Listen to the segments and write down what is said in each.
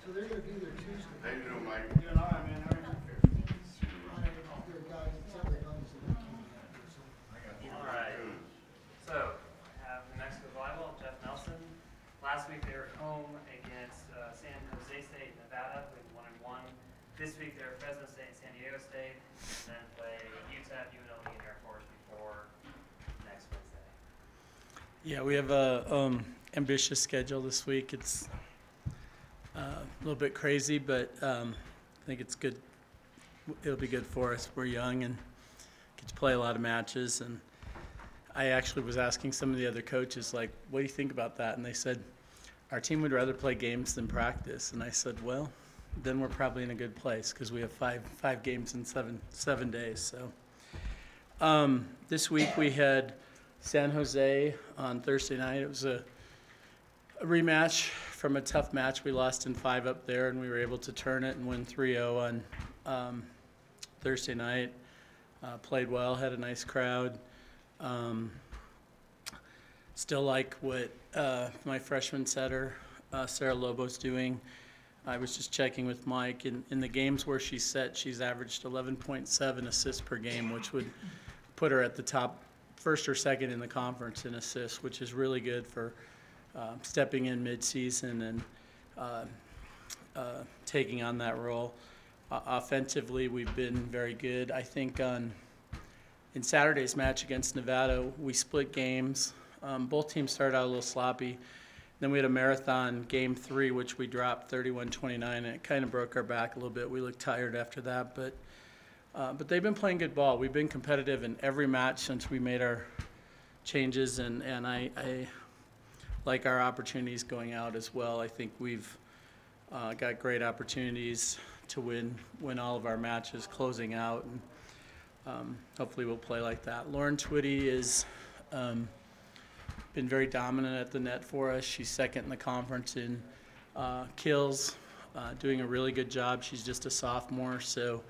So they're going to be there Tuesday. How you doing, Mike? Doing all right, man. How are you? Their guys, except the guys that came here. So All right. So, I have New Mexico Volleyball, Jeff Nelson. Last week they were home against San Jose State, Nevada, with 1-1. This week they're Fresno State and San Diego State, and then play UTEP, UNLV, and Air Force before next Wednesday. Yeah, we have a ambitious schedule this week. It's a little bit crazy, but I think it's good. It'll be good for us. We're young and get to play a lot of matches. And I actually was asking some of the other coaches, like, what do you think about that? And they said, our team would rather play games than practice. And I said, well, then we're probably in a good place because we have five games in seven days. So this week we had San Jose on Thursday night. It was a rematch from a tough match. We lost in 5 up there, and we were able to turn it and win 3-0 on Thursday night. Played well, had a nice crowd. Still like what my freshman setter, Sarah Lobo's doing. I was just checking with Mike. In the games where she's set, she's averaged 11.7 assists per game, which would put her at the top, first or second in the conference in assists, which is really good for stepping in mid-season and taking on that role. Offensively, we've been very good. I think in Saturday's match against Nevada, we split games. Both teams started out a little sloppy. Then we had a marathon game 3, which we dropped 31-29, and it kind of broke our back a little bit. We looked tired after that, but they've been playing good ball. We've been competitive in every match since we made our changes, and I like our opportunities going out as well. I think we've got great opportunities to win all of our matches closing out, and hopefully we'll play like that. Lauren Twitty is been very dominant at the net for us. She's second in the conference in kills, doing a really good job. She's just a sophomore, so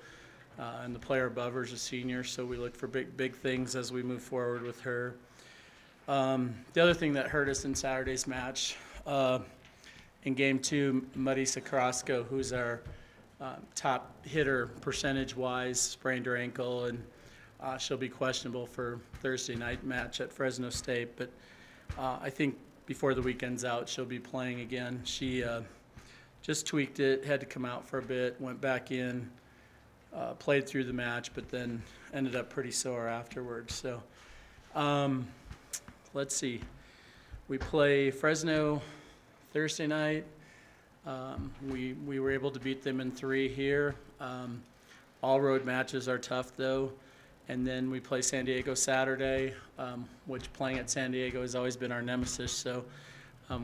and the player above her is a senior, so we look for big things as we move forward with her. The other thing that hurt us in Saturday's match, in game 2, Marisa Carrasco, who's our top hitter percentage-wise, sprained her ankle, and she'll be questionable for Thursday night match at Fresno State. But I think before the weekend's out, she'll be playing again. She just tweaked it, had to come out for a bit, went back in, played through the match, but then ended up pretty sore afterwards. So let's see. We play Fresno Thursday night. We were able to beat them in 3 here. All road matches are tough, though. And then we play San Diego Saturday, which playing at San Diego has always been our nemesis. So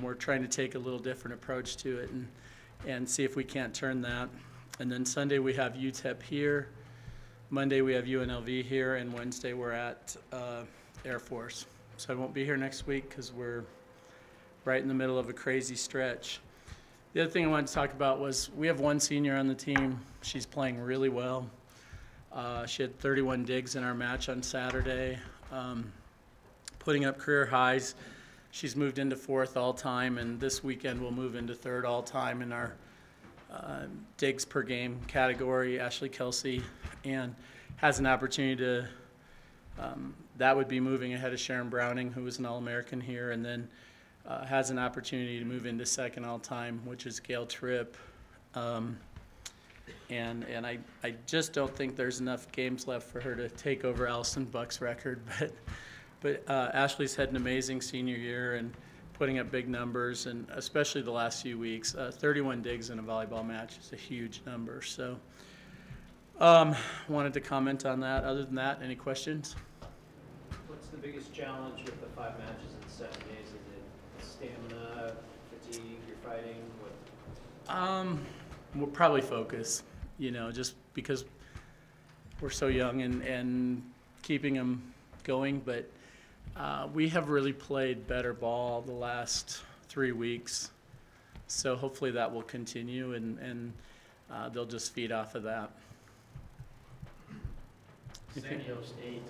we're trying to take a little different approach to it and see if we can't turn that. And then Sunday we have UTEP here. Monday we have UNLV here. And Wednesday we're at Air Force. So I won't be here next week because we're right in the middle of a crazy stretch. The other thing I wanted to talk about was we have one senior on the team. She's playing really well. She had 31 digs in our match on Saturday, putting up career highs. She's moved into 4th all-time, and this weekend will move into 3rd all-time in our digs per game category, Ashley Kelsey, and has an opportunity to that would be moving ahead of Sharon Browning, who was an All-American here, and then has an opportunity to move into 2nd all-time, which is Gail Tripp. And I just don't think there's enough games left for her to take over Allison Buck's record. But Ashley's had an amazing senior year and putting up big numbers, and especially the last few weeks. 31 digs in a volleyball match is a huge number. So wanted to comment on that. Other than that, any questions? What's the biggest challenge with the 5 matches in 7 days? Is it stamina, fatigue, you're fighting? What? We'll probably focus, just because we're so young and keeping them going. But we have really played better ball the last 3 weeks. So hopefully that will continue, and they'll just feed off of that. San Diego State,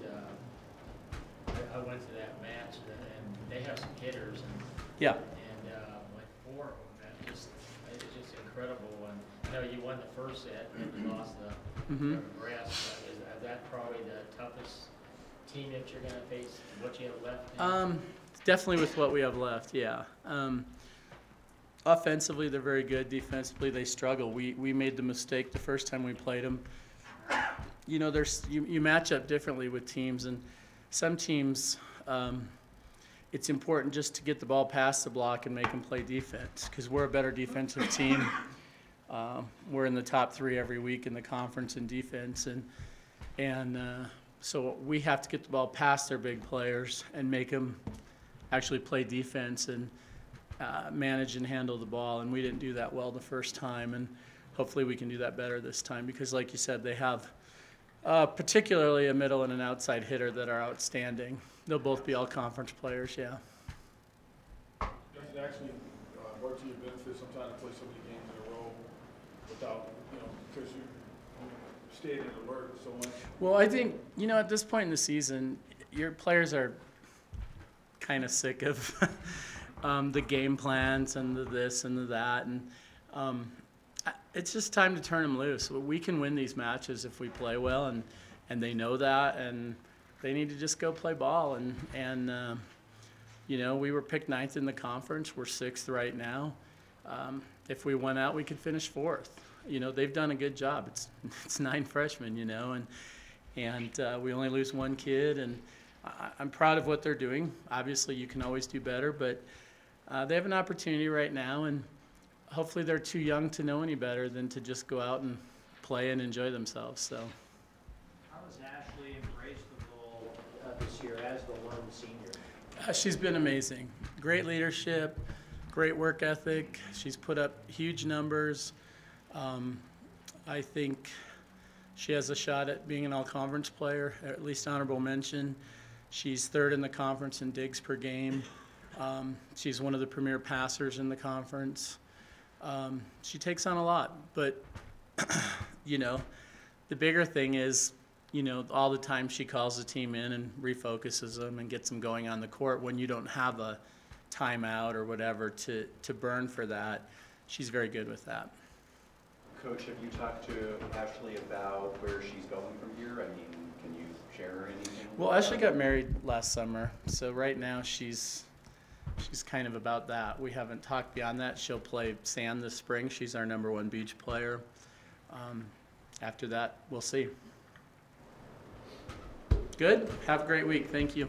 I went to that match, and they have some hitters, and yeah, like 4 of them, it just incredible when, you won the first set and you lost the rest. Is that probably the toughest team that you're gonna face, what you have left? Definitely with what we have left, yeah. Offensively, they're very good. Defensively, they struggle. We made the mistake the first time we played them. You match up differently with teams, and some teams, it's important just to get the ball past the block and make them play defense, because we're a better defensive team. We're in the top 3 every week in the conference in defense, and so we have to get the ball past their big players and make them actually play defense and manage and handle the ball, and we didn't do that well the first time, and hopefully we can do that better this time, because like you said, they have particularly a middle and an outside hitter that are outstanding. They'll both be all conference players, yeah. Does it actually work to your benefit sometimes to play so many games in a row without, because you stayed in alert so much? Well, I think, at this point in the season, your players are kind of sick of the game plans and the this and the that, and it's just time to turn them loose. We can win these matches if we play well, and they know that, and they need to just go play ball. And we were picked 9th in the conference. We're 6th right now. If we went out, we could finish 4th. They've done a good job. It's 9 freshmen, and we only lose 1 kid, and I'm proud of what they're doing. Obviously, you can always do better, but they have an opportunity right now, and hopefully they're too young to know any better than to just go out and play and enjoy themselves. So. How has Ashley embraced the role this year as the lone senior? She's been amazing. Great leadership, great work ethic. She's put up huge numbers. I think she has a shot at being an all-conference player, at least honorable mention. She's 3rd in the conference in digs per game. She's one of the premier passers in the conference. She takes on a lot, but, the bigger thing is, all the time she calls the team in and refocuses them and gets them going on the court when you don't have a timeout or whatever to burn for that. She's very good with that. Coach, have you talked to Ashley about where she's going from here? I mean, can you share anything? Well, Ashley got married last summer, so right now she's kind of about that. We haven't talked beyond that. She'll play sand this spring. She's our #1 beach player. After that, we'll see. Good. Have a great week. Thank you.